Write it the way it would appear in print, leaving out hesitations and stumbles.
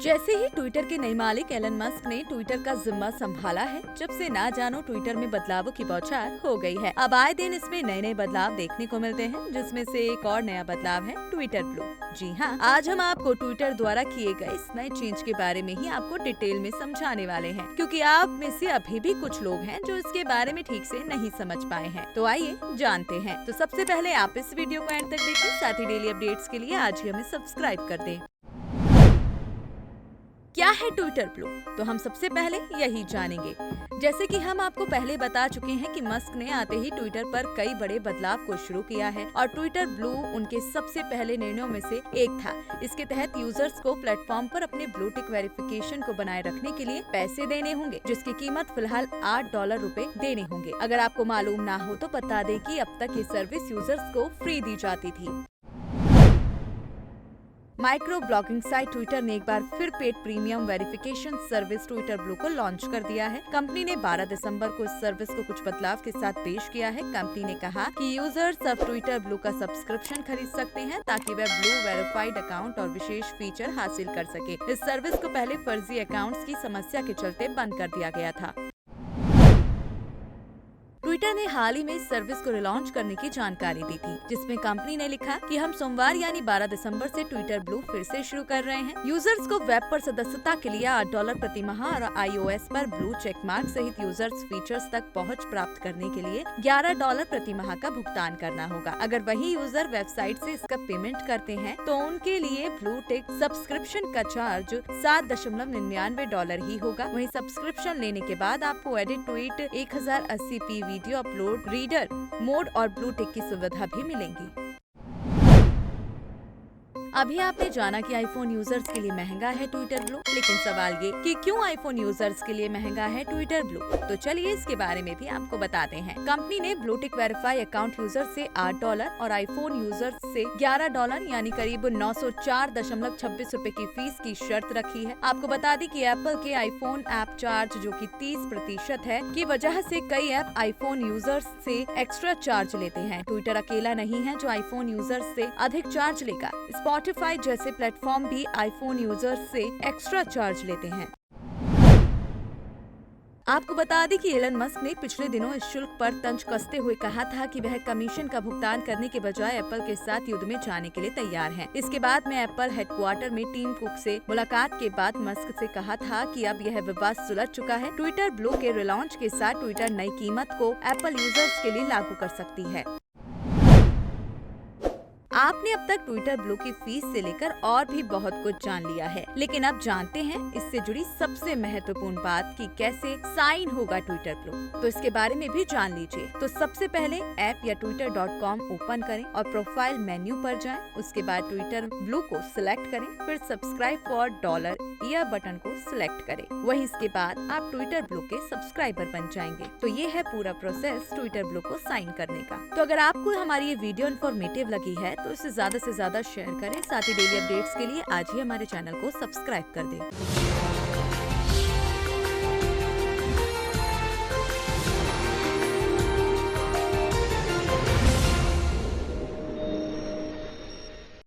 जैसे ही ट्विटर के नए मालिक एलन मस्क ने ट्विटर का जिम्मा संभाला है, जब से ना जानो ट्विटर में बदलावों की बौछार हो गई है। अब आए दिन इसमें नए नए बदलाव देखने को मिलते हैं, जिसमें से एक और नया बदलाव है ट्विटर ब्लू। जी हाँ, आज हम आपको ट्विटर द्वारा किए गए इस नए चेंज के बारे में ही आपको डिटेल में समझाने वाले हैं, क्योंकि आप में से अभी भी कुछ लोग हैं जो इसके बारे में ठीक से नहीं समझ पाए हैं। तो आइए जानते हैं। तो सबसे पहले आप इस वीडियो को एंड तक देखें, साथ ही डेली अपडेट्स के लिए आज ही हमें सब्सक्राइब कर दें। क्या है ट्विटर ब्लू? तो हम सबसे पहले यही जानेंगे। जैसे कि हम आपको पहले बता चुके हैं कि मस्क ने आते ही ट्विटर पर कई बड़े बदलाव को शुरू किया है और ट्विटर ब्लू उनके सबसे पहले निर्णयों में से एक था। इसके तहत यूजर्स को प्लेटफॉर्म पर अपने ब्लू टिक वेरिफिकेशन को बनाए रखने के लिए पैसे देने होंगे, जिसकी कीमत फिलहाल $8 देने होंगे। अगर आपको मालूम ना हो तो बता दें कि अब तक ये सर्विस यूजर्स को फ्री दी जाती थी। माइक्रो ब्लॉगिंग साइट ट्विटर ने एक बार फिर paid premium verification service Twitter blue को लॉन्च कर दिया है। कंपनी ने 12 दिसंबर को इस सर्विस को कुछ बदलाव के साथ पेश किया है। कंपनी ने कहा कि यूजर्स अब ट्विटर ब्लू का सब्सक्रिप्शन खरीद सकते हैं ताकि वे ब्लू वेरिफाइड अकाउंट और विशेष फीचर हासिल कर सके। इस सर्विस को पहले फर्जी अकाउंट्स की समस्या के चलते बंद कर दिया गया था। ट्विटर ने हाल ही में इस सर्विस को रिलॉन्च करने की जानकारी दी थी, जिसमें कंपनी ने लिखा कि हम सोमवार यानी 12 दिसंबर से ट्विटर ब्लू फिर से शुरू कर रहे हैं। यूजर्स को वेब पर सदस्यता के लिए $8 प्रति माह और iOS पर ब्लू चेक मार्क सहित यूजर्स फीचर्स तक पहुंच प्राप्त करने के लिए $11 प्रति माह का भुगतान करना होगा। अगर वही यूजर वेबसाइट से इसका पेमेंट करते हैं तो उनके लिए ब्लू टिक सब्सक्रिप्शन का चार्ज $7.99 ही होगा। वहीं सब्सक्रिप्शन लेने के बाद आपको edit tweet 1080p video upload, reader mode और ब्लू टिक की सुविधा भी मिलेंगी। अभी आपने जाना कि आईफोन यूजर्स के लिए महंगा है ट्विटर ब्लू, लेकिन सवाल ये कि क्यों आईफोन यूजर्स के लिए महंगा है ट्विटर ब्लू? तो चलिए इसके बारे में भी आपको बताते हैं। कंपनी ने blue tick verify account user से $8 और आईफोन यूजर्स से $11 यानी करीब 904.26 रुपए की फीस की शर्त रखी है। आपको बता दें कि एप्पल के आईफोन ऐप चार्ज जो कि 30% है की वजह से कई ऐप आईफोन यूजर्स से एक्स्ट्रा चार्ज लेते हैं। ट्विटर अकेला नहीं है जो आईफोन यूजर्स से अधिक चार्ज लेगा। स्पॉटिफाई जैसे प्लेटफॉर्म भी आईफोन यूजर्स से एक्स्ट्रा चार्ज लेते हैं। आपको बता दें कि एलन मस्क ने पिछले दिनों इस शुल्क पर तंज कसते हुए कहा था कि वह कमीशन का भुगतान करने के बजाय एप्पल के साथ युद्ध में जाने के लिए तैयार हैं। इसके बाद में एप्पल हेडक्वार्टर में टीम कुक से मुलाकात के बाद मस्क से कहा था कि अब यह विवाद सुलझ चुका है। ट्विटर ब्लू के रिलॉन्च के साथ ट्विटर नई कीमत को एप्पल यूजर्स के लिए लागू कर सकती है। आपने अब तक ट्विटर ब्लू की फीस से लेकर और भी बहुत कुछ जान लिया है, लेकिन अब जानते हैं इससे जुड़ी सबसे महत्वपूर्ण बात कि कैसे साइन होगा ट्विटर ब्लू। तो इसके बारे में भी जान लीजिए। तो सबसे पहले ऐप या twitter.com ओपन करें और प्रोफाइल मेन्यू पर जाएं। उसके बाद ट्विटर ब्लू को सिलेक्ट करें, फिर सब्सक्राइब फॉर $1 बटन को सिलेक्ट करें। वहीं इसके बाद आप ट्विटर ब्लू के सब्सक्राइबर बन जाएंगे। तो ये है पूरा प्रोसेस ट्विटर ब्लू को साइन करने का। तो अगर आपको हमारी ये वीडियो इन्फॉर्मेटिव लगी है तो इसे ज्यादा से ज्यादा शेयर करें। साथ ही डेली अपडेट्स के लिए आज ही हमारे चैनल को सब्सक्राइब कर दें।